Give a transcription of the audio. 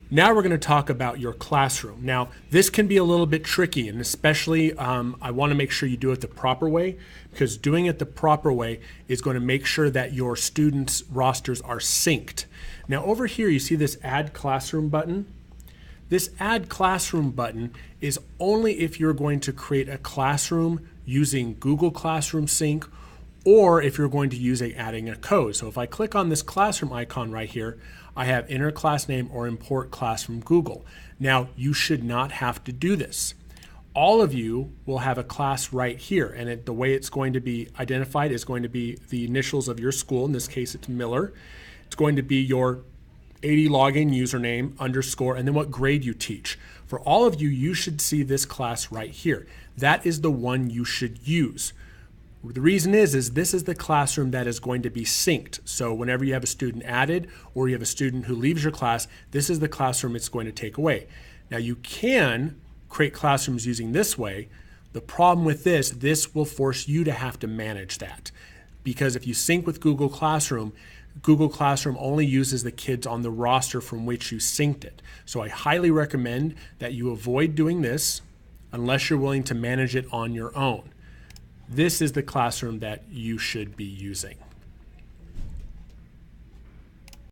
Now we're going to talk about your classroom. Now, this can be a little bit tricky, and especially I want to make sure you do it the proper way, because doing it the proper way is going to make sure that your students' rosters are synced. Now, over here, you see this Add Classroom button. This Add Classroom button is only if you're going to create a classroom using Google Classroom Sync, or if you're going to use adding a code. So if I click on this classroom icon right here, I have enter class name or import class from Google. Now, you should not have to do this. All of you will have a class right here, and the way it's going to be identified is going to be the initials of your school. In this case, it's Miller. It's going to be your AD login username, underscore, and then what grade you teach. For all of you, you should see this class right here. That is the one you should use. The reason is this is the classroom that is going to be synced. So whenever you have a student added or you have a student who leaves your class, this is the classroom it's going to take away. Now you can create classrooms using this way. The problem with this will force you to have to manage that. Because if you sync with Google Classroom only uses the kids on the roster from which you synced it. So I highly recommend that you avoid doing this unless you're willing to manage it on your own. This is the classroom that you should be using.